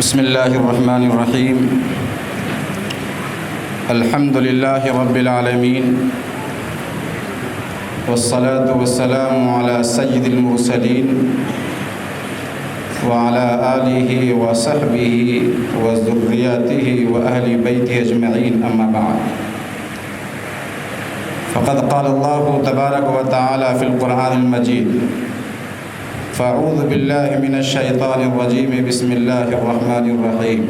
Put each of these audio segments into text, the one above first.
بسم اللہ الرحمن الرحیم الحمد للہ رب العالمین والصلاة والسلام علی سید المرسلین وعلى آلہ وصحبہ وذریاتہ وأہل بیتہ اجمعین اما بعد فقد قال اللہ تبارک وتعالی فی القرآن المجید فاعوذ باللہ من الشیطان الرجیم بسم اللہ الرحمن الرحیم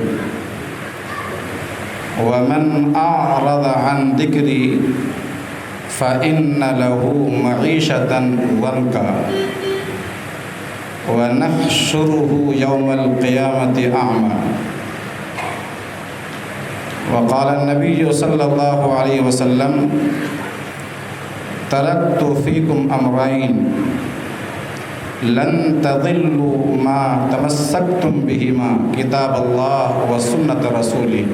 ومن اعرض عن ذکری فإن له معیشة ضنکا ونحشره يوم القيامة أعمى وقال النبي صلى الله عليه وسلم تركت فيكم أمرين لن تضلوا ما تمسكتم بهما كتاب الله وسنة رسوله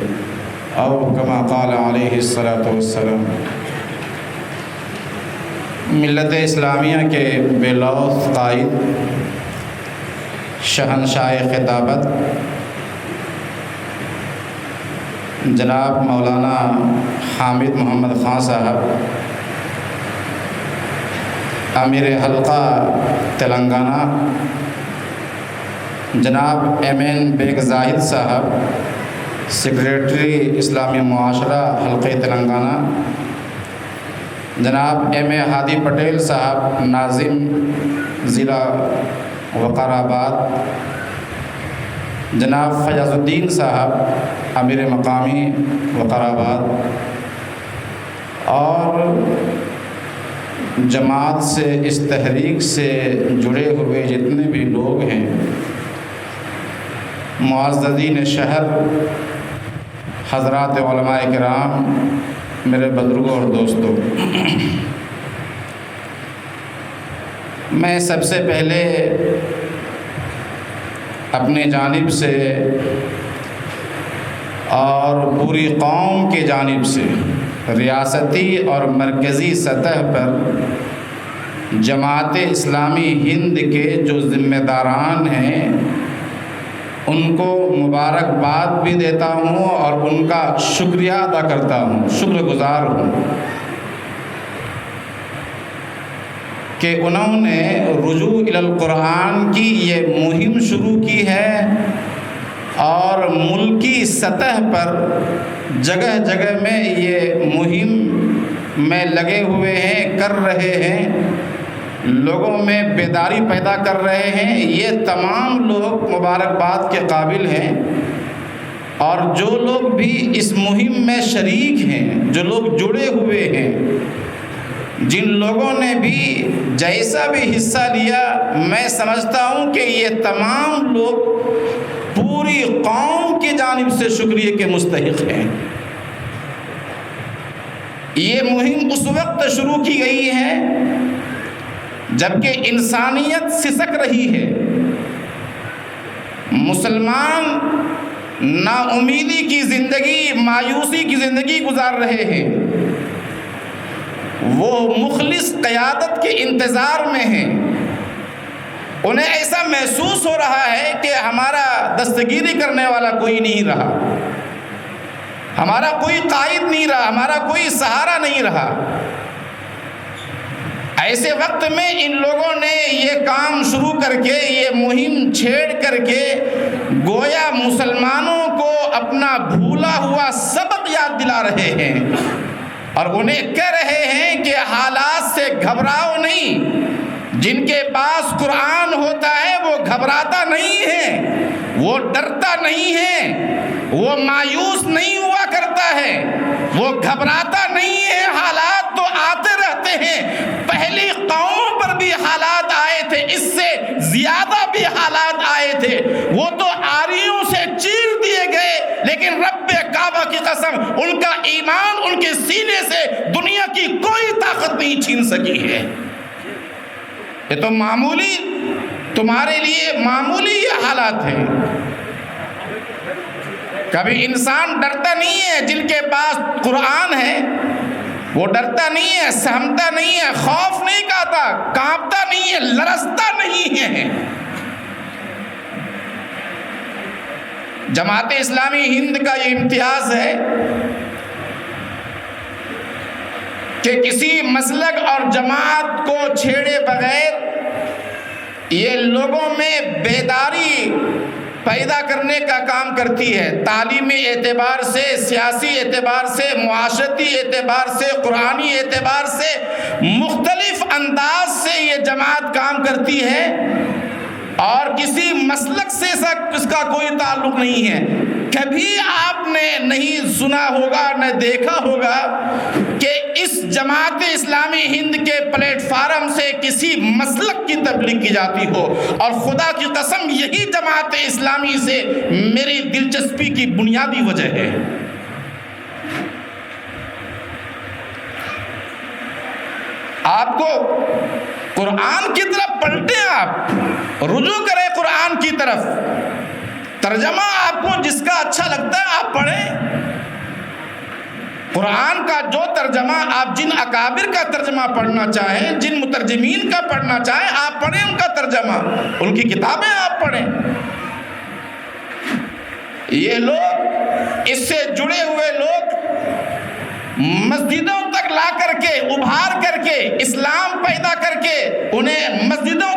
أو كما قال عليه الصلاة والسلام۔ ملت اسلامیہ کے بے لوث قائد، شہنشاہ خطابت جناب مولانا حامد محمد خان صاحب، امیر حلقہ تلنگانہ جناب ایم این بیگ زاہد صاحب، سیکریٹری اسلامی معاشرہ حلقہ تلنگانہ، جناب ایم اے ہادی پٹیل صاحب، ناظم ضلع وقار آباد، جناب فیاض الدین صاحب، امیر مقامی وقار آباد، اور جماعت سے اس تحریک سے جڑے ہوئے جتنے بھی لوگ ہیں، معززین شہر، حضرات علماء کرام، میرے بزرگوں اور دوستوں، میں سب سے پہلے اپنی جانب سے اور پوری قوم کی جانب سے ریاستی اور مرکزی سطح پر جماعت اسلامی ہند کے جو ذمہ داران ہیں ان کو مبارکباد بھی دیتا ہوں اور ان کا شکریہ ادا کرتا ہوں، شکر گزار ہوں کہ انہوں نے رجوع الی القرآن کی یہ مہم شروع کی ہے اور ملکی سطح پر جگہ جگہ میں یہ مہم میں لگے ہوئے ہیں، کر رہے ہیں، لوگوں میں بیداری پیدا کر رہے ہیں۔ یہ تمام لوگ مبارکباد کے قابل ہیں، اور جو لوگ بھی اس مہم میں شریک ہیں، جو لوگ جڑے ہوئے ہیں، جن لوگوں نے بھی جیسا بھی حصہ لیا، میں سمجھتا ہوں کہ یہ تمام لوگ پوری قوم کی جانب سے شکریہ کے مستحق ہیں۔ یہ مہم اس وقت شروع کی گئی ہے جبکہ انسانیت سسک رہی ہے، مسلمان نا امیدی کی زندگی، مایوسی کی زندگی گزار رہے ہیں، وہ مخلص قیادت کے انتظار میں ہیں، انہیں ایسا محسوس ہو رہا ہے کہ ہمارا دستگیری کرنے والا کوئی نہیں رہا، ہمارا کوئی قائد نہیں رہا، ہمارا کوئی سہارا نہیں رہا۔ ایسے وقت میں ان لوگوں نے یہ کام شروع کر کے، یہ مہم چھیڑ کر کے گویا مسلمانوں کو اپنا بھولا ہوا سبق یاد دلا رہے ہیں، اور انہیں کہہ رہے ہیں کہ حالات سے گھبراؤ نہیں، جن کے پاس قرآن ہوتا ہے وہ گھبراتا نہیں ہے، وہ ڈرتا نہیں ہے، وہ مایوس نہیں ہوا کرتا ہے، وہ گھبراتا نہیں ہے۔ حالات تو آتے رہتے ہیں، پہلی قوم پر بھی حالات آئے تھے، اس سے زیادہ بھی حالات آئے تھے، وہ تو آریوں سے چیر دیے گئے، لیکن رب کعبہ کی قسم ان کا ایمان ان کے سینے سے دنیا کی کوئی طاقت نہیں چھین سکی ہے۔ یہ تو معمولی، تمہارے لیے معمولی یہ حالات ہیں۔ کبھی انسان ڈرتا نہیں ہے، جن کے پاس قرآن ہے وہ ڈرتا نہیں ہے، سہمتا نہیں ہے، خوف نہیں کھاتا، کانپتا نہیں ہے، لرزتا نہیں ہے۔ جماعت اسلامی ہند کا یہ امتیاز ہے کہ کسی مسلک اور جماعت کو چھیڑے بغیر یہ لوگوں میں بیداری پیدا کرنے کا کام کرتی ہے. تعلیمی اعتبار سے، سیاسی اعتبار سے، معاشرتی اعتبار سے، قرآنی اعتبار سے مختلف انداز سے یہ جماعت کام کرتی ہے اور کسی مسلک سے اس کا کوئی تعلق نہیں ہے. کبھی آپ نے نہیں سنا ہوگا نہ دیکھا ہوگا کہ اس جماعت اسلامی ہند کے پلیٹ فارم سے کسی مسلک کی تبلیغ کی جاتی ہو. اور خدا کی قسم یہی جماعت اسلامی سے میری دلچسپی کی بنیادی وجہ ہے. آپ کو قرآن کی طرف پلٹیں، آپ رجوع کریں قرآن کی طرف. ترجمہ آپ کو جس کا اچھا لگتا ہے آپ پڑھیں. قرآن کا جو ترجمہ آپ جن اکابر کا ترجمہ پڑھنا چاہیں، جن مترجمین کا پڑھنا چاہیں آپ پڑھیں ان کا ترجمہ، ان کی کتابیں آپ پڑھیں. یہ لوگ، اس سے جڑے ہوئے لوگ مسجدوں تک لا کر کے، ابھار کر کے، اسلام پیدا کر کے انہیں مسجدوں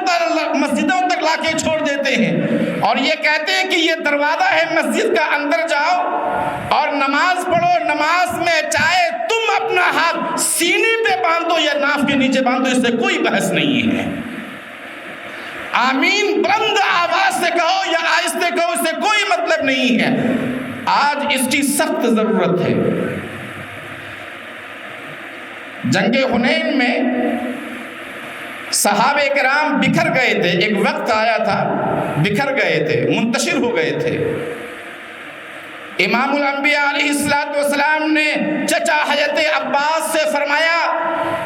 تک لا کے چھوڑ دیتے ہیں اور یہ کہتے ہیں کہ یہ دروازہ ہے مسجد کا، اندر جاؤ اور نماز پڑھو. نماز میں چاہے تم اپنا ہاتھ سینے پہ باندھو یا ناف کے نیچے باندھو، اس سے کوئی بحث نہیں ہے. آمین بلند آواز سے کہو یا آہستہ کہو، اس سے کوئی مطلب نہیں ہے. آج اس کی سخت ضرورت ہے. جنگ حنین میں صحابہ کرام بکھر گئے تھے. ایک وقت آیا تھا بکھر گئے تھے، منتشر ہو گئے تھے. امام الانبیاء علیہ السلام نے چچا حضرت عباس سے فرمایا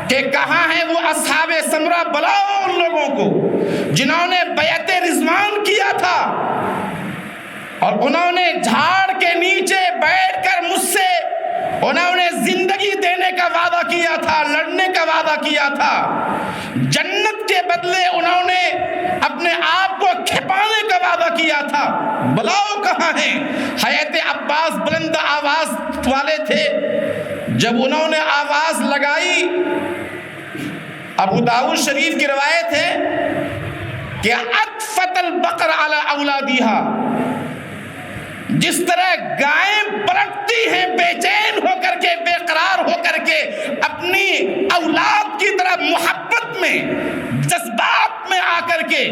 کہ کہاں ہیں وہ اصحاب سمرہ؟ بلاؤ ان لوگوں کو جنہوں نے بیعت رضوان کیا تھا اور انہوں نے جھاڑ کے نیچے بیٹھ کر مجھ سے انہوں نے زندگی دینے کا وعدہ کیا تھا، لڑنے کا وعدہ کیا تھا. جنت کے بدلے انہوں نے اپنے آپ کو کھپانے کا وعدہ کیا تھا. بلاؤ کہاں ہیں؟ حضرت عباس بلند آواز والے تھے. جب انہوں نے آواز لگائی، ابو داؤد شریف کی روایت ہے کہ اطفت البقر علی اولادیہا، جس طرح گائیں پلٹتی ہیں بے چین ہو کر کے، بے قرار ہو کر کے، اپنی اولاد کی طرف محبت میں، جذبات میں آ کر کے.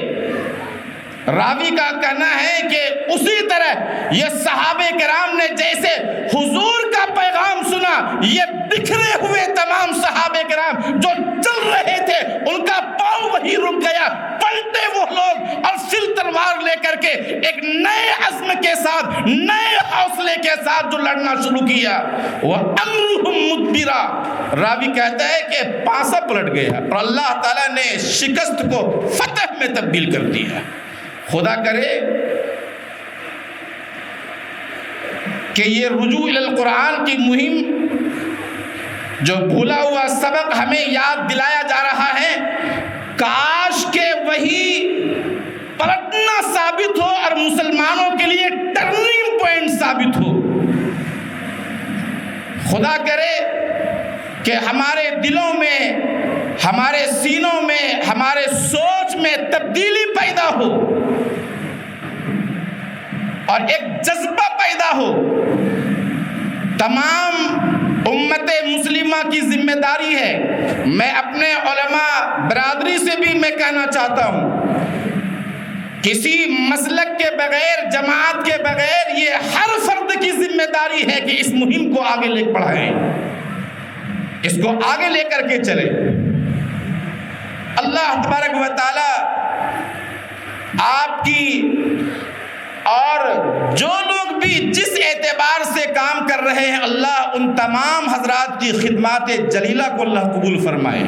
راوی کا کہنا ہے کہ اسی طرح یہ صحابہ کرام نے جیسے حضور کا پیغام سنا، یہ بکھرے ہوئے تمام صحابہ کرام جو چل رہے تھے ان کا پاؤں وہی رک گیا. پلٹے وہ لوگ اور سل تلوار لے کر کے ایک نئے عزم کے ساتھ، نئے حوصلے کے ساتھ جو لڑنا شروع کیا. وہ امرہم مدبرا، راوی کہتا ہے کہ پانسا پلٹ گیا اور اللہ تعالیٰ نے شکست کو فتح میں تبدیل کر دیا. خدا کرے کہ یہ رجوع الی القرآن کی مہم جو بھولا ہوا سبق ہمیں یاد دلایا جا رہا ہے، کاش کہ وہی پلٹنا ثابت ہو اور مسلمانوں کے لیے ٹرننگ پوائنٹ ثابت ہو. خدا کرے کہ ہمارے دلوں میں، ہمارے سینوں میں، ہمارے سوچ میں تبدیلی پیدا ہو اور ایک جذبہ پیدا ہو. تمام امت مسلمہ کی ذمہ داری ہے. میں اپنے علماء برادری سے بھی میں کہنا چاہتا ہوں، کسی مسلک کے بغیر، جماعت کے بغیر، یہ ہر فرد کی ذمہ داری ہے کہ اس مہم کو آگے لے بڑھائیں، اس کو آگے لے کر کے چلیں. اللہ تبارک و تعالی آپ کی اور جو لوگ بھی جس اعتبار سے کام کر رہے ہیں، اللہ ان تمام حضرات کی خدمات جلیلہ کو اللہ قبول فرمائے.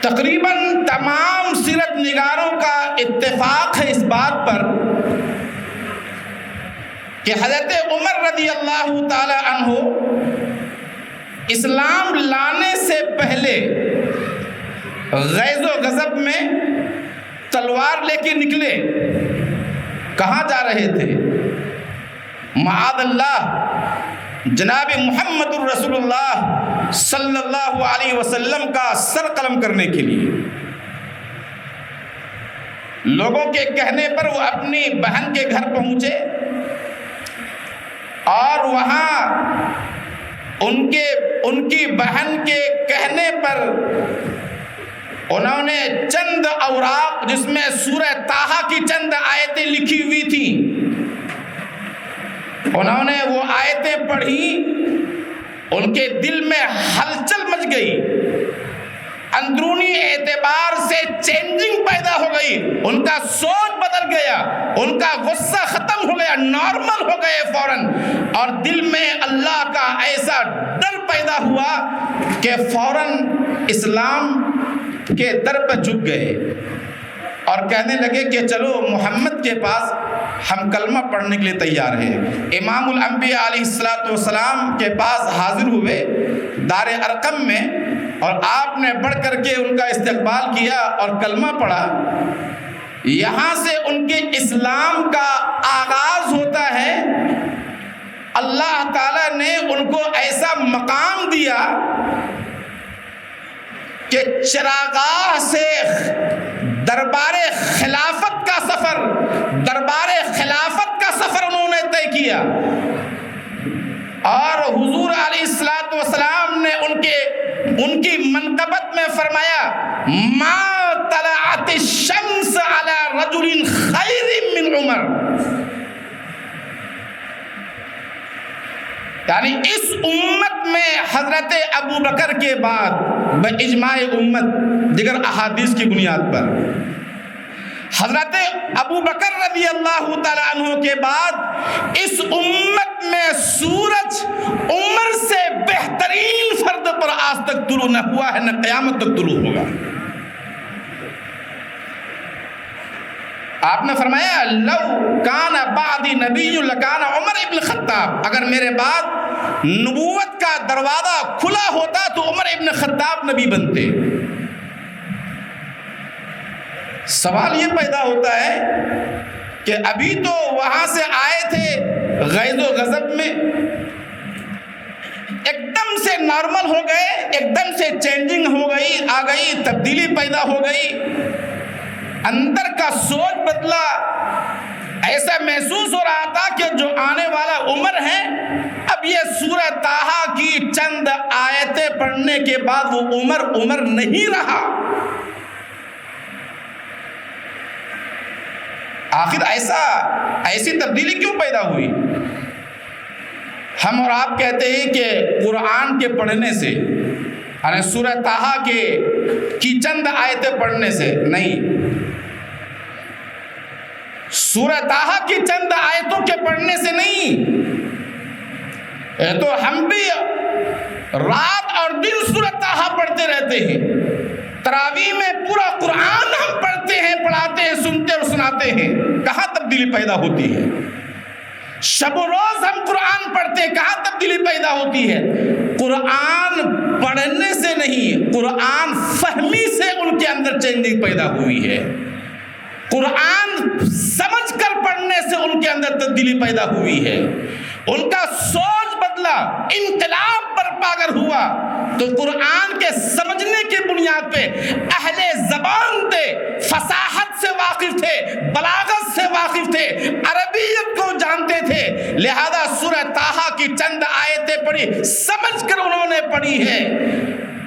تقریباً تمام سیرت نگاروں کا اتفاق ہے اس بات پر کہ حضرت عمر رضی اللہ تعالی عنہ اسلام لانے سے پہلے غیظ و غضب میں تلوار لے کے نکلے، کہاں جا رہے تھے؟ معاذ اللہ جناب محمد الرسول اللہ صلی اللہ علیہ وسلم کا سر قلم کرنے کے لیے۔ لوگوں کے کہنے پر وہ اپنی بہن کے گھر پہنچے اور وہاں ان کی بہن کے کہنے پر انہوں نے چند اوراق جس میں سورہ طٰہٰ کی چند آیتیں لکھی ہوئی تھیں، انہوں نے وہ آیتیں پڑھی، ان کے دل میں ہلچل مچ گئی، اندرونی اعتبار سے چینجنگ پیدا ہو گئی، ان کا سوچ بدل گیا، ان کا غصہ ختم ہو گیا، نارمل ہو گئے فوراً، اور دل میں اللہ کا ایسا ڈر پیدا ہوا کہ فوراً اسلام کے در پر جھک گئے اور کہنے لگے کہ چلو محمد کے پاس ہم کلمہ پڑھنے کے لیے تیار ہیں۔ امام الانبیاء علیہ السلام کے پاس حاضر ہوئے دار ارقم میں، اور آپ نے بڑھ کر کے ان کا استقبال کیا اور کلمہ پڑھا۔ یہاں سے ان کے اسلام کا آغاز ہوتا ہے۔ اللہ تعالیٰ نے ان کو ایسا مقام دیا کہ چراغاہ سے دربار خلافت کا سفر انہوں نے طے کیا، اور حضور علیہ السلام نے ان کی منقبت میں فرمایا ما طلعت الشمس علی رجل خیر من عمر، یعنی اس امت میں حضرت ابو بکر کے بعد باجماع امت دیگر احادیث کی بنیاد پر حضرت ابو بکر رضی اللہ تعالی عنہ کے بعد اس امت میں سورج عمر سے بہترین فرد پر آج تک طلوع نہ ہوا ہے، نہ قیامت تک طلوع ہوگا۔ آپ نے فرمایا لو کان بعدی نبی لکان عمر ابن خطاب، اگر میرے بعد نبوت کا دروازہ کھلا ہوتا تو عمر ابن خطاب نبی بنتے۔ سوال یہ پیدا ہوتا ہے کہ ابھی تو وہاں سے آئے تھے غیظ و غضب میں، ایک دم سے نارمل ہو گئے، ایک دم سے چینجنگ ہو گئی، آ گئی، تبدیلی پیدا ہو گئی، اندر کا سوچ بدلا، ایسا محسوس ہو رہا تھا کہ جو آنے والا عمر ہے، اب یہ سورہ طٰہٰ کی چند آیتیں پڑھنے کے بعد وہ عمر نہیں رہا۔ آخر ایسی تبدیلی کیوں پیدا ہوئی؟ ہم اور آپ کہتے ہیں کہ قرآن کے پڑھنے سے، یعنی سورہ طٰہٰ کی چند آیتیں پڑھنے سے نہیں، سورہ طٰہٰ کی چند آیتوں کے پڑھنے سے نہیں، تو ہم بھی رات اور دن سورہ طٰہٰ پڑھتے رہتے ہیں، تراویح میں پورا قرآن ہم پڑھتے ہیں، پڑھاتے ہیں، سنتے اور سناتے ہیں، کہاں تبدیلی پیدا ہوتی ہے؟ شب و روز ہم قرآن پڑھتے ہیں، کہاں تبدیلی پیدا ہوتی ہے؟ قرآن پڑھنے سے نہیں، قرآن فہمی سے ان کے اندر چینجنگ پیدا ہوئی ہے، قرآن سمجھ کر پڑھنے سے ان کے اندر تبدیلی پیدا ہوئی ہے، ان کا سوچ بدلا، انقلاب برپا اگر ہوا تو قرآن کے سمجھنے کی بنیاد پہ اہل زبان تھے، فصاحت سے واقف تھے، بلاغت سے واقف تھے، عربیت کو جانتے تھے، لہذا سورہ طٰہٰ کی چند آیتیں پڑھی، سمجھ کر انہوں نے پڑھی ہے،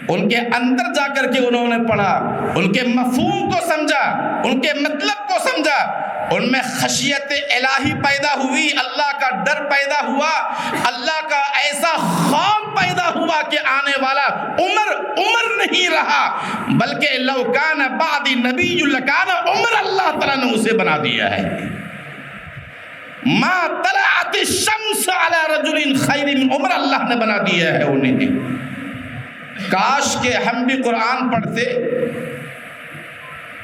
ان کے اندر جا کر کے انہوں نے پڑھا، ان کے مفہوم کو سمجھا، ان کے مطلب کو سمجھا، ان میں خشیت الہی پیدا ہوئی، اللہ کا ڈر پیدا ہوا، اللہ کا ایسا خوف پیدا ہوا کہ آنے والا عمر نہیں رہا، بلکہ لو کان بعدی نبی لکان عمر، اللہ تعالیٰ نے اسے بنا دیا ہے۔ ما طلعت الشمس علی رجل خیر من عمر، اللہ نے بنا دیا ہے انہیں۔ کاش کہ ہم بھی قرآن پڑھتے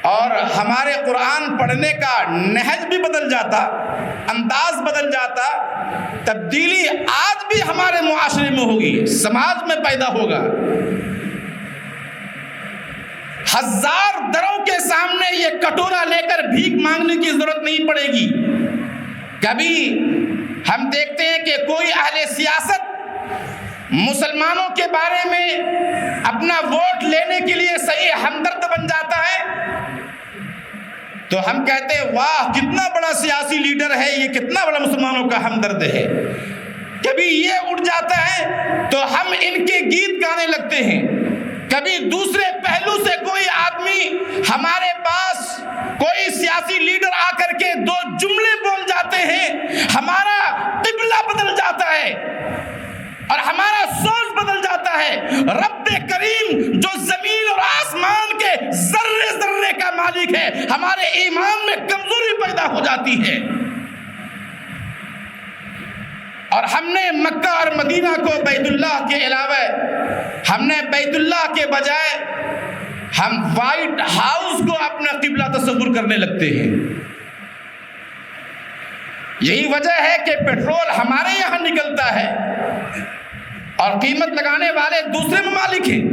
اور ہمارے قرآن پڑھنے کا نہج بھی بدل جاتا، انداز بدل جاتا، تبدیلی آج بھی ہمارے معاشرے میں ہوگی، سماج میں پیدا ہوگا۔ 1000 دروں کے سامنے یہ کٹورا لے کر بھیک مانگنے کی ضرورت نہیں پڑے گی۔ کبھی ہم دیکھتے ہیں کہ کوئی اہل سیاست مسلمانوں کے بارے میں اپنا ووٹ لینے کے لیے صحیح ہمدرد بن جاتا ہے تو ہم کہتے ہیں واہ کتنا بڑا سیاسی لیڈر ہے، یہ کتنا بڑا مسلمانوں کا ہمدرد ہے۔ کبھی یہ اٹھ جاتا ہے تو ہم ان کے گیت گانے لگتے ہیں۔ کبھی دوسرے پہلو سے کوئی آدمی ہمارے پاس، کوئی سیاسی لیڈر آ کر کے 2 جملے بول جاتے ہیں، ہمارا قبلہ بدل جاتا ہے اور ہمارا سوچ بدل جاتا ہے۔ رب کریم جو زمین اور آسمان کے ذرے ذرے کا مالک ہے، ہمارے ایمان میں کمزوری پیدا ہو جاتی ہے اور ہم نے مکہ اور مدینہ کو بیت اللہ کے علاوہ، ہم نے بیت اللہ کے بجائے ہم وائٹ ہاؤس کو اپنا قبلہ تصور کرنے لگتے ہیں۔ یہی وجہ ہے کہ پیٹرول ہمارے یہاں نکلتا ہے اور قیمت لگانے والے دوسرے ممالک ہیں۔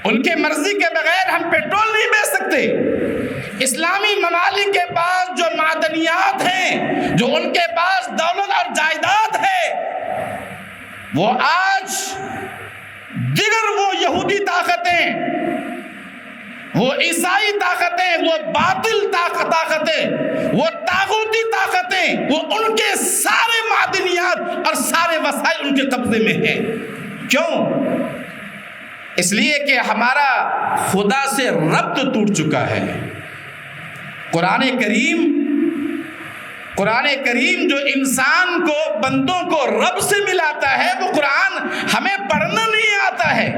ان کے مرضی کے بغیر ہم پیٹرول نہیں بیچ سکتے۔ اسلامی ممالک کے پاس جو معدنیات ہیں، جو ان کے پاس دولت اور جائیداد ہے، وہ آج دیگر وہ یہودی طاقتیں، وہ عیسائی طاقتیں، وہ باطل طاقتیں، وہ طاغوتی طاقتیں، وہ ان کے سارے معدنیات اور سارے وسائل ان کے قبضے میں ہیں۔ کیوں؟ اس لیے کہ ہمارا خدا سے ربط ٹوٹ چکا ہے۔ قرآن کریم جو انسان کو، بندوں کو رب سے ملاتا ہے، وہ قرآن ہمیں پڑھنا نہیں آتا ہے۔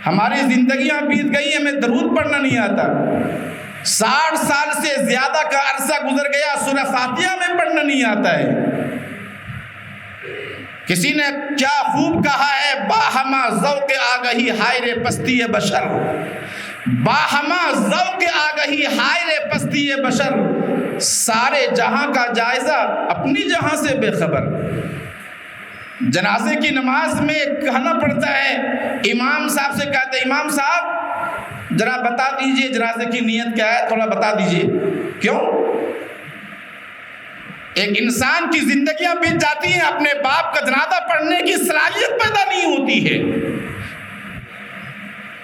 ہماری زندگیاں بیت گئی، ہمیں درود پڑھنا نہیں آتا۔ 60 سال سے زیادہ کا عرصہ گزر گیا، سورہ فاتحہ میں پڑھنا نہیں آتا ہے۔ کسی نے کیا خوب کہا ہے، باہما ذوق آگہی ہائے رے پستی بشر، باہما ذوق آگہی ہائے رے پستی بشر، سارے جہاں کا جائزہ اپنی جہاں سے بے خبر۔ جنازے کی نماز میں کہنا پڑتا ہے، امام صاحب سے کہتے ہیں امام صاحب ذرا بتا دیجئے جنازے کی نیت کیا ہے، تھوڑا بتا دیجئے۔ کیوں؟ ایک انسان کی زندگیاں بیت جاتی ہیں، اپنے باپ کا جنازہ پڑھنے کی صلاحیت پیدا نہیں ہوتی ہے،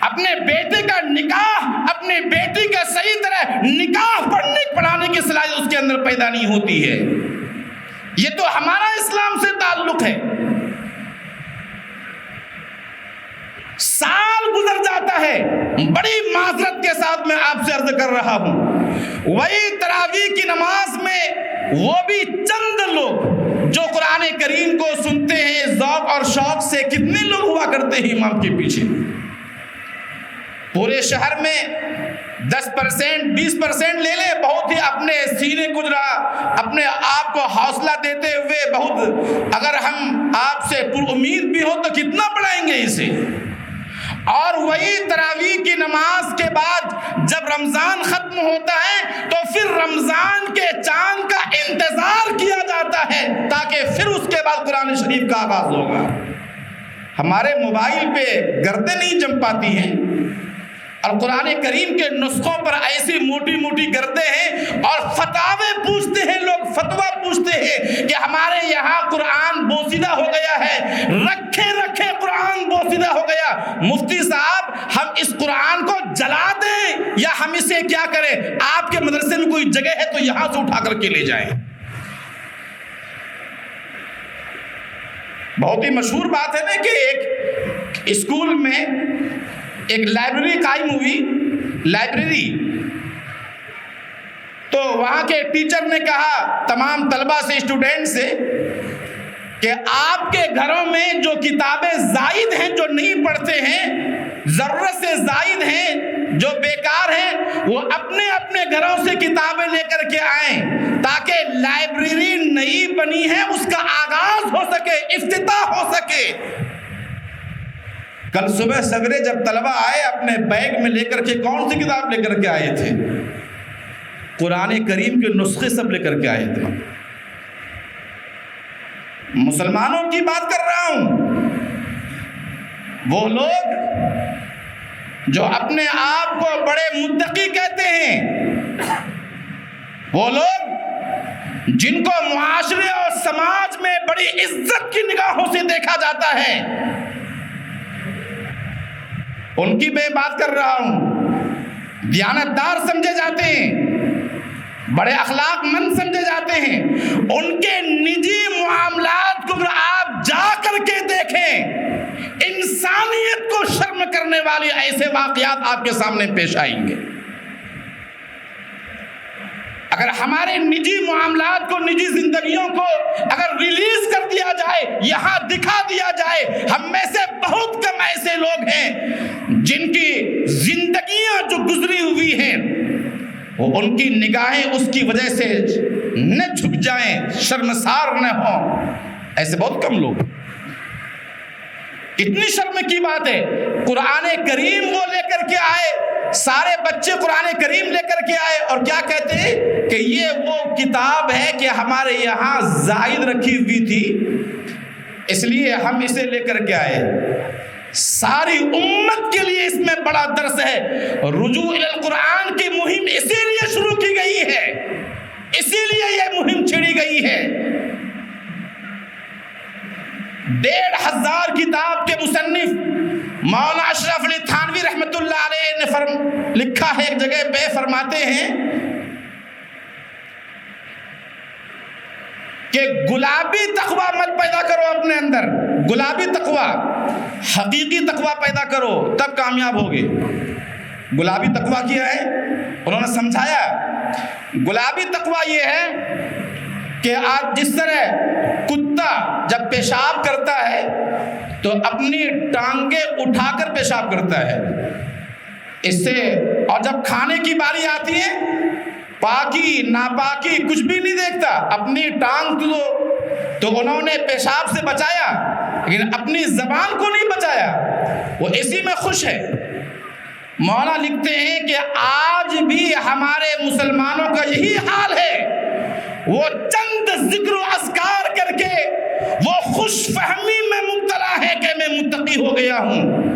اپنے بیٹے کا نکاح، اپنے بیٹی کا صحیح طرح نکاح پڑھانے کی صلاحیت اس کے اندر پیدا نہیں ہوتی ہے۔ یہ تو ہمارا اسلام سے تعلق ہے۔ سال گزر جاتا ہے، بڑی معذرت کے ساتھ میں آپ سے عرض کر رہا ہوں، وہی تراویح کی نماز میں وہ بھی چند لوگ جو قرآن کریم کو سنتے ہیں ذوق اور شوق سے، کتنے لوگ ہوا کرتے ہیں امام کے پیچھے؟ پورے شہر میں 10% 20% لے لیں، بہت ہی اپنے سینے کو ذرا اپنے آپ کو حوصلہ دیتے ہوئے، بہت اگر ہم آپ سے پر امید بھی ہو تو کتنا پڑھائیں گے اسے۔ اور وہی تراویح کی نماز کے بعد جب رمضان ختم ہوتا ہے تو پھر رمضان کے چاند کا انتظار کیا جاتا ہے تاکہ پھر اس کے بعد قرآن شریف کا آغاز ہوگا۔ ہمارے موبائل پہ گردیں نہیں جم پاتی ہیں اور قرآن کریم کے نسخوں پر ایسی موٹی موٹی گردیں ہیں اور فتاوے پوچھتے ہیں لوگ، فتویٰ پوچھتے ہیں کہ ہمارے یہاں قرآن بوسیدہ ہو گیا ہے، رکھے رکھے قرآن بوسیدہ ہو گیا۔ مفتی صاحب ہم اس قرآن کو جلا دیں یا ہم اسے کیا کریں؟ آپ کے مدرسے میں کوئی جگہ ہے تو یہاں سے اٹھا کر کے لے جائیں۔ بہت ہی مشہور بات ہے نا کہ ایک اسکول میں ایک لائبریری قائم ہوئی، لائبریری، تو وہاں کے ٹیچر نے کہا تمام طلبہ سے، اسٹوڈنٹ سے کہ آپ کے گھروں میں جو کتابیں زائد ہیں، جو نہیں پڑھتے ہیں، ضرورت سے زائد ہیں، جو بیکار ہیں، وہ اپنے اپنے گھروں سے کتابیں لے کر کے آئیں تاکہ لائبریری نئی بنی ہے اس کا آغاز ہو سکے، افتتاح ہو سکے۔ کل صبح سویرے جب طلبہ آئے اپنے بیگ میں لے کر کے کون سی کتاب لے کر کے آئے تھے؟ قرآن کریم کے نسخے سب لے کر کے آئے تھے۔ مسلمانوں کی بات کر رہا ہوں، وہ لوگ جو اپنے آپ کو بڑے متقی کہتے ہیں، وہ لوگ جن کو معاشرے اور سماج میں بڑی عزت کی نگاہوں سے دیکھا جاتا ہے، ان کی میں بات کر رہا ہوں، دیانتدار سمجھے جاتے ہیں، بڑے اخلاق مند سمجھے جاتے ہیں، ان کے نجی معاملات کو اگر آپ جا کر کے دیکھیں، انسانیت کو شرم کرنے والی ایسے واقعات آپ کے سامنے پیش آئیں گے۔ اگر ہمارے نجی معاملات کو، نجی زندگیوں کو اگر ریلیز کر دیا جائے، یہاں دکھا دیا جائے، ہم میں سے بہت کم ایسے لوگ ہیں جن کی زندگیاں جو گزری ہوئی ہیں وہ ان کی نگاہیں اس کی وجہ سے نہ جھک جائیں، شرمسار نہ ہوں، ایسے بہت کم لوگ۔ کتنی شرم کی بات ہے، قرآن کریم وہ لے کر کے آئے، سارے بچے قرآن کریم لے کر کے آئے اور کیا کہتے ہیں کہ یہ وہ کتاب ہے کہ ہمارے یہاں زائد رکھی ہوئی تھی، اس لیے ہم اسے لے کر کے آئے۔ ساری امت کے لیے اس میں بڑا درس ہے۔ رجوع الی القرآن کی مہم اسی لیے شروع کی گئی ہے، اسی لیے یہ مہم چھڑی گئی ہے۔ 1500 کتاب کے مصنف مولانا اشرف علی تھانوی رحمۃ اللہ علیہ نے لکھا ہے، ایک جگہ پہ فرماتے ہیں کہ گلابی تقویٰ مت پیدا کرو اپنے اندر، گلابی تقویٰ، حقیقی تقویٰ پیدا کرو تب کامیاب ہوگے۔ گلابی تقویٰ کیا ہے؟ انہوں نے سمجھایا، گلابی تقویٰ یہ ہے کہ آج جس طرح کتا جب پیشاب کرتا ہے تو اپنی ٹانگیں اٹھا کر پیشاب کرتا ہے، اس سے، اور جب کھانے کی باری آتی ہے پاکی ناپاکی کچھ بھی نہیں دیکھتا، اپنی ٹانگ تو انہوں نے پیشاب سے بچایا لیکن اپنی زبان کو نہیں بچایا، وہ اسی میں خوش ہے۔ مولانا لکھتے ہیں کہ آج بھی ہمارے مسلمانوں کا یہی حال ہے، وہ چند ذکر و اذکار کر کے وہ خوش فہمی میں مبتلا ہے کہ میں متقی ہو گیا ہوں،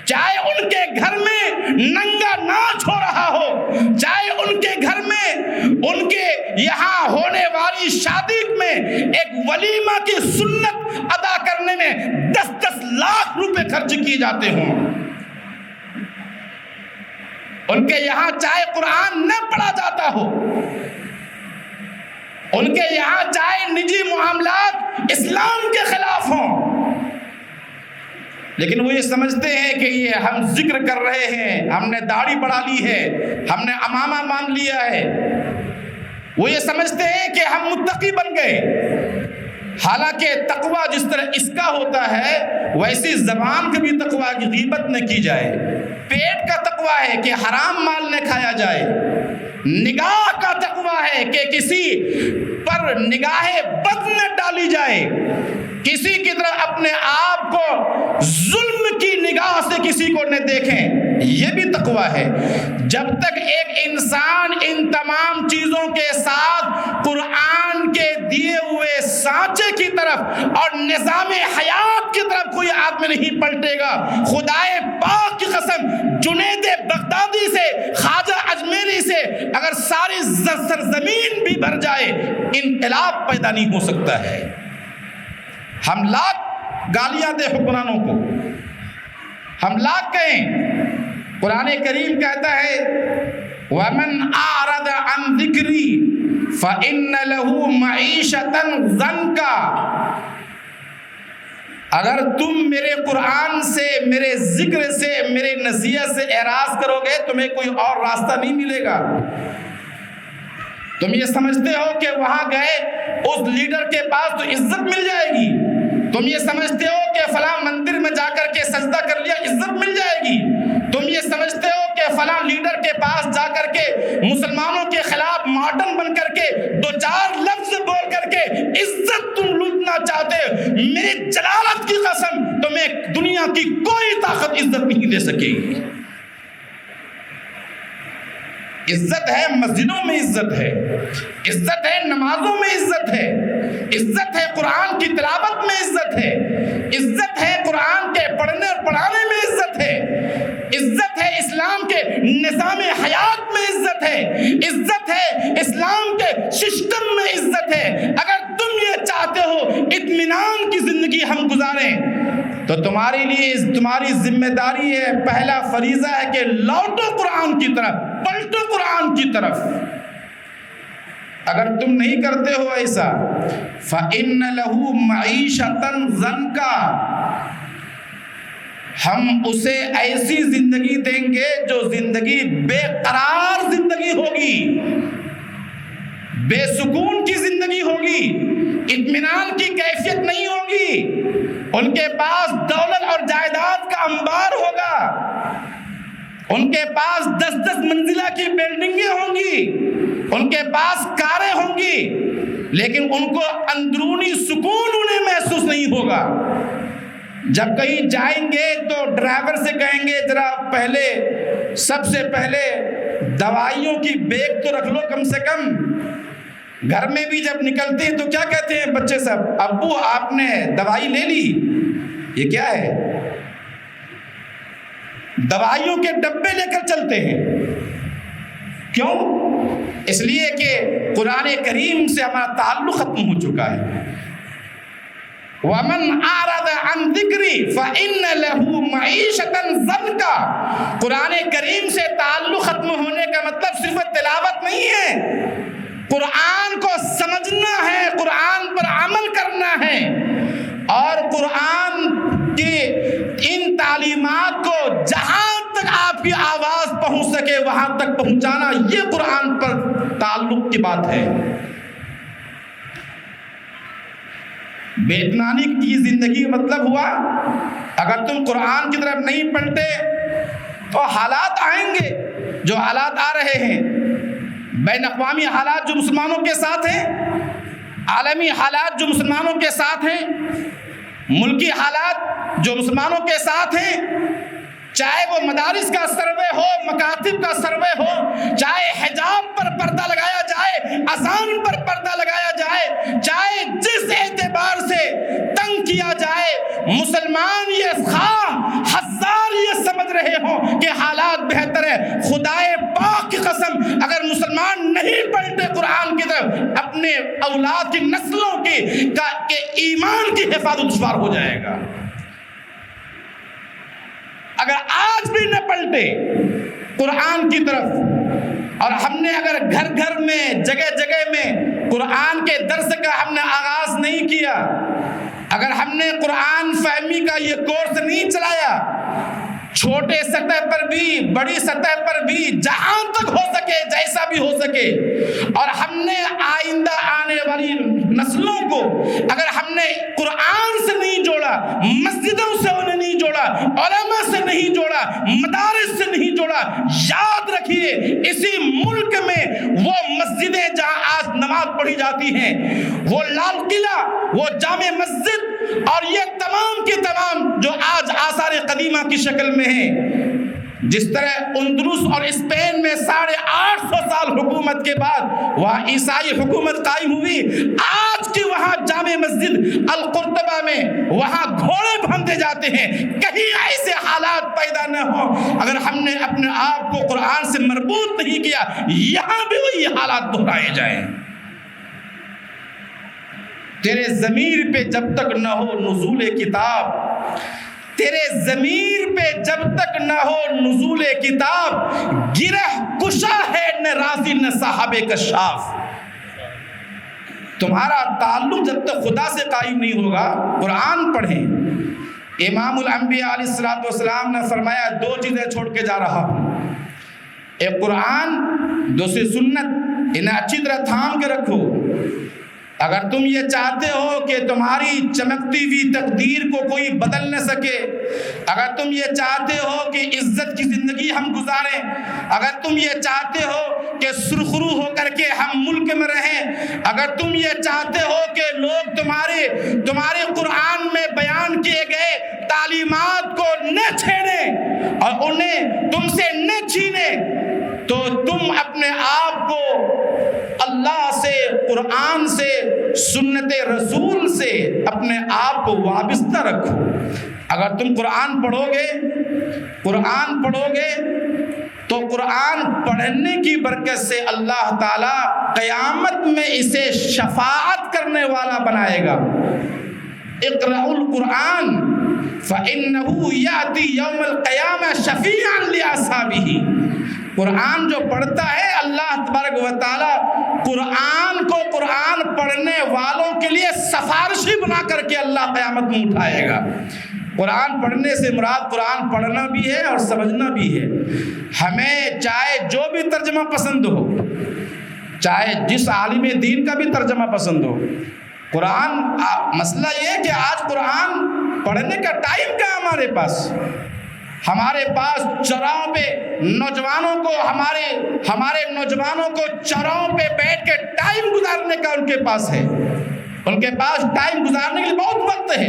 چاہے ان کے گھر میں ننگا ناچ ہو رہا ہو، چاہے ان کے گھر میں، ان کے یہاں ہونے والی شادی میں ایک ولیمہ کی سنت ادا کرنے میں 10-10 لاکھ روپے خرچ کیے جاتے ہوں، ان کے یہاں چاہے قرآن نہ پڑھا جاتا ہو، ان کے یہاں چاہے نجی معاملات اسلام کے خلاف ہوں، لیکن وہ یہ سمجھتے ہیں کہ یہ ہم ذکر کر رہے ہیں، ہم نے داڑھی بڑھا لی ہے، ہم نے امامہ مان لیا ہے، وہ یہ سمجھتے ہیں کہ ہم متقی بن گئے۔ حالانکہ تقویٰ جس طرح اس کا ہوتا ہے ویسی زبان کا بھی تقویٰ کی غیبت نہ کی جائے، پیٹ کا تقویٰ ہے کہ حرام مال نہ کھایا جائے، نگاہ کا تقویٰ ہے کہ کسی پر نگاہ بد نہ ڈالی جائے، کسی کی طرف اپنے آپ کو ظلم کی نگاہ سے کسی کو نہ دیکھیں، یہ بھی تقویٰ ہے۔ جب تک ایک انسان ان تمام چیزوں کے ساتھ قرآن کے دیے ہوئے سانچے کی طرف اور نظام حیات کی طرف کوئی آدمی نہیں پلٹے گا، خدائے پاک کی قسم، جنید بغدادی سے، خواجہ اجمیری سے اگر ساری سرزمین بھی بھر جائے انقلاب پیدا نہیں ہو سکتا ہے۔ ہم لاکھ گالیاں دیں حکمرانوں کو، ہم لاکھ کہیں، قرآن کریم کہتا ہے وَمَنْ أَعْرَضَ عَنْ ذِكْرِي فَإِنَّ لَهُ مَعِيشَةً ضَنْكًا، اگر تم میرے قرآن سے، میرے ذکر سے، میرے نصیحت سے اعراض کرو گے تمہیں کوئی اور راستہ نہیں ملے گا۔ تم یہ سمجھتے ہو کہ وہاں گئے اس لیڈر کے پاس تو عزت مل جائے گی، تم یہ سمجھتے ہو کہ فلاں مندر میں جا کر کے سجدہ کر لیا عزت مل جائے گی، تم یہ سمجھتے ہو کہ فلاں لیڈر کے پاس جا کر کے مسلمانوں کے خلاف ماڈرن بن کر کے 2-4 لفظ بول کر کے عزت تم لوٹنا چاہتے ہو، میری جلالت کی قسم تمہیں دنیا کی کوئی طاقت عزت نہیں دے سکے گی۔ عزت ہے مسجدوں میں، عزت ہے نمازوں میں، عزت ہے قرآن کی تلاوت میں، عزت ہے قرآن کے پڑھنے اور پڑھانے نظام حیات میں عزت ہے اسلام کے سسٹم میں عزت ہے۔ اگر تم یہ چاہتے ہو اطمینان کی زندگی ہم گزاریں تو تمہارے لیے تمہاری ذمہ داری ہے، پہلا فریضہ ہے کہ لوٹو قرآن کی طرف، پلٹو قرآن کی طرف۔ اگر تم نہیں کرتے ہو ایسا فَإِنَّ لَهُ مَعِيشَةً ضَنْكَ، ہم اسے ایسی زندگی دیں گے جو زندگی بے قرار زندگی ہوگی، بے سکون کی زندگی ہوگی، اطمینان کی کیفیت نہیں ہوگی۔ ان کے پاس دولت اور جائیداد کا انبار ہوگا، ان کے پاس 10 منزلہ کی بلڈنگیں ہوں گی، ان کے پاس کاریں ہوں گی، لیکن ان کو اندرونی سکون انہیں محسوس نہیں ہوگا۔ جب کہیں جائیں گے تو ڈرائیور سے کہیں گے ذرا پہلے سب سے پہلے دوائیوں کی بیگ تو رکھ لو کم سے کم۔ گھر میں بھی جب نکلتے ہیں تو کیا کہتے ہیں بچے سب، ابو آپ نے دوائی لے لی؟ یہ کیا ہے؟ دوائیوں کے ڈبے لے کر چلتے ہیں۔ کیوں؟ اس لیے کہ قرآن کریم سے ہمارا تعلق ختم ہو چکا ہے۔ وَمَنْ أَعْرَضَ عَنْ ذِكْرِي فَإِنَّ لَهُ مَعِيشَةً ضَنْكَ۔ قرآن کریم سے تعلق ختم ہونے کا مطلب صرف تلاوت نہیں ہے، قرآن کو سمجھنا ہے، قرآن پر عمل کرنا ہے، اور قرآن کی ان تعلیمات کو جہاں تک آپ کی آواز پہنچ سکے وہاں تک پہنچانا، یہ قرآن پر تعلق کی بات ہے۔ بے اطمینانی کی زندگی کا مطلب ہوا اگر تم قرآن کی طرف نہیں پلٹے تو حالات آئیں گے جو حالات آ رہے ہیں، بین اقوامی حالات جو مسلمانوں کے ساتھ ہیں، عالمی حالات جو مسلمانوں کے ساتھ ہیں، ملکی حالات جو مسلمانوں کے ساتھ ہیں، چاہے وہ مدارس کا سروے ہو، مکاتب کا سروے ہو، چاہے حجاب پر پردہ لگایا جائے، اذان پر پردہ لگایا جائے، چاہے جس اعتبار سے تنگ کیا جائے، مسلمان یہ خواہ ہزار یہ سمجھ رہے ہوں کہ حالات بہتر ہے، خدائے پاک کی قسم اگر مسلمان نہیں پلٹے قرآن کی طرف، اپنے اولاد کی نسلوں کے ایمان کی حفاظت دشوار ہو جائے گا۔ اگر آج بھی نہ پلٹے قرآن کی طرف، اور ہم نے اگر گھر گھر میں جگہ جگہ میں قرآن کے درس کا ہم نے آغاز نہیں کیا، اگر ہم نے قرآن فہمی کا یہ کورس نہیں چلایا، چھوٹے سطح پر بھی بڑی سطح پر بھی جہاں تک ہو سکے جیسا بھی ہو سکے، اور ہم نے آئندہ آنے والی نسلوں کو اگر ہم نے قرآن سے نہیں جوڑا، مسجدوں سے انہیں نہیں جوڑا، علماء سے نہیں جوڑا، مدارس سے نہیں جوڑا، یاد رکھیے اسی ملک میں وہ مسجدیں جہاں آج نماز پڑھی جاتی ہیں، وہ لال قلعہ، وہ جامع مسجد اور یہ تمام کے تمام جو آج آثار قدیمہ کی شکل میں ہیں، جس طرح اندلس اور اسپین میں 850 سال حکومت کے بعد وہاں عیسائی حکومت قائم ہوئی، آج کی وہاں جامع مسجد القرطبہ میں وہاں گھوڑے بھونتے جاتے ہیں، کہیں ایسے حالات پیدا نہ ہوں۔ اگر ہم نے اپنے آپ کو قرآن سے مربوط نہیں کیا، یہاں بھی وہی حالات دہرائے جائیں۔ تیرے ضمیر پہ جب تک نہ ہو نزول کتاب، تیرے ضمیر پہ جب تک نہ ہو نزول کتاب، گرہ کشا ہے نہ رازی نہ صاحب کشاف۔ تمہارا تعلق جب تک خدا سے قائم نہیں ہوگا، قرآن پڑھیں۔ امام الانبیاء علیہ السلام نے فرمایا 2 چیزیں چھوڑ کے جا رہا ہوں، ایک قرآن، دوسری سنت، انہیں اچھی طرح تھام کے رکھو۔ اگر تم یہ چاہتے ہو کہ تمہاری چمکتی ہوئی تقدیر کو کوئی بدل نہ سکے، اگر تم یہ چاہتے ہو کہ عزت کی زندگی ہم گزاریں، اگر تم یہ چاہتے ہو کہ سرخرو ہو کر کے ہم ملک میں رہیں، اگر تم یہ چاہتے ہو کہ لوگ تمہارے قرآن میں بیان کیے گئے تعلیمات کو نہ چھیڑیں اور انہیں تم سے نہ چھینیں، تو تم اپنے آپ کو اللہ سے، قرآن سے، سنت رسول سے اپنے آپ کو وابستہ رکھو۔ اگر تم قرآن پڑھو گے تو قرآن پڑھنے کی برکت سے اللہ تعالیٰ قیامت میں اسے شفاعت کرنے والا بنائے گا. اقرأوا القرآن فإنه يأتي يوم القيامة شفيعا لأصحابه. قرآن جو پڑھتا ہے اللہ تبارک و تعالیٰ قرآن کو قرآن پڑھنے والوں کے لیے سفارشی بنا کر کے اللہ قیامت میں اٹھائے گا. قرآن پڑھنے سے مراد قرآن پڑھنا بھی ہے اور سمجھنا بھی ہے. ہمیں چاہے جو بھی ترجمہ پسند ہو، چاہے جس عالم دین کا بھی ترجمہ پسند ہو، قرآن مسئلہ یہ ہے کہ آج قرآن پڑھنے کا ٹائم کیا ہمارے پاس چراؤں پہ نوجوانوں کو ہمارے نوجوانوں کو چراؤں پہ بیٹھ کے ٹائم گزارنے کا ان کے پاس ہے. ان کے پاس ٹائم گزارنے کے لیے بہت وقت ہے.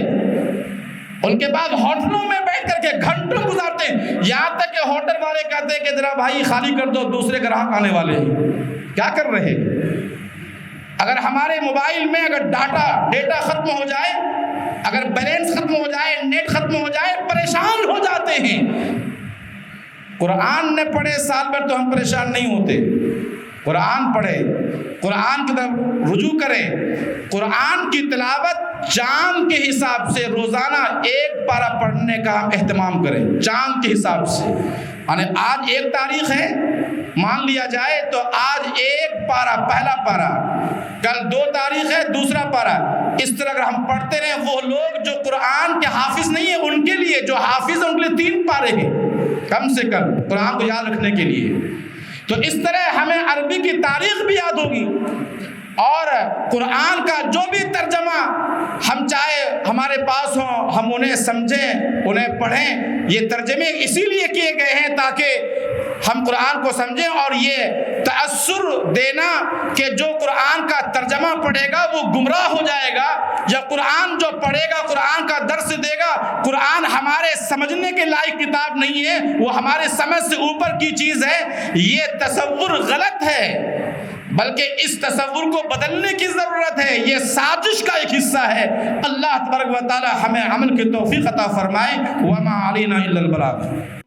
ان کے بعد ہوٹلوں میں بیٹھ کر کے گھنٹوں گزارتے ہیں، یہاں تک کہ ہوٹل والے کہتے ہیں کہ ذرا بھائی خالی کر دو، دوسرے گراہک آنے والے ہیں. کیا کر رہے ہیں؟ اگر ہمارے موبائل میں اگر ڈیٹا ختم ہو جائے، اگر بیلنس ختم ہو جائے، نیٹ ختم ہو جائے، پریشان ہو جاتے ہیں. قرآن نے پڑھے سال بھر تو ہم پریشان نہیں ہوتے. قرآن پڑھے، قرآن کی طرف رجوع کرے، قرآن کی تلاوت چاند کے حساب سے روزانہ 1 پارہ پڑھنے کا ہم اہتمام کریں. چاند کے حساب سے یعنی آج 1 تاریخ ہے مان لیا جائے تو آج 1 پارہ پہلا پارہ، کل 2 تاریخ ہے دوسرا پارہ. اس طرح اگر ہم پڑھتے رہیں، وہ لوگ جو قرآن کے حافظ نہیں ہیں ان کے لیے، جو حافظ ہیں ان کے لیے 3 پارے ہیں کم سے کم قرآن کو یاد رکھنے کے لیے. تو اس طرح ہمیں عربی کی تاریخ بھی یاد ہوگی اور قرآن کا جو بھی ترجمہ ہم چاہے ہمارے پاس ہوں ہم انہیں سمجھیں، انہیں پڑھیں. یہ ترجمے اسی لیے کیے گئے ہیں تاکہ ہم قرآن کو سمجھیں، اور یہ تأثر دینا کہ جو قرآن کا ترجمہ پڑھے گا وہ گمراہ ہو جائے گا، یا قرآن جو پڑھے گا قرآن کا درس دے گا، قرآن ہمارے سمجھنے کے لائق کتاب نہیں ہے، وہ ہمارے سمجھ سے اوپر کی چیز ہے، یہ تصور غلط ہے. بلکہ اس تصور کو بدلنے کی ضرورت ہے. یہ سازش کا ایک حصہ ہے. اللہ تبارک و تعالی ہمیں عمل کی توفیق عطا فرمائے. وما علینا الا البلاغ.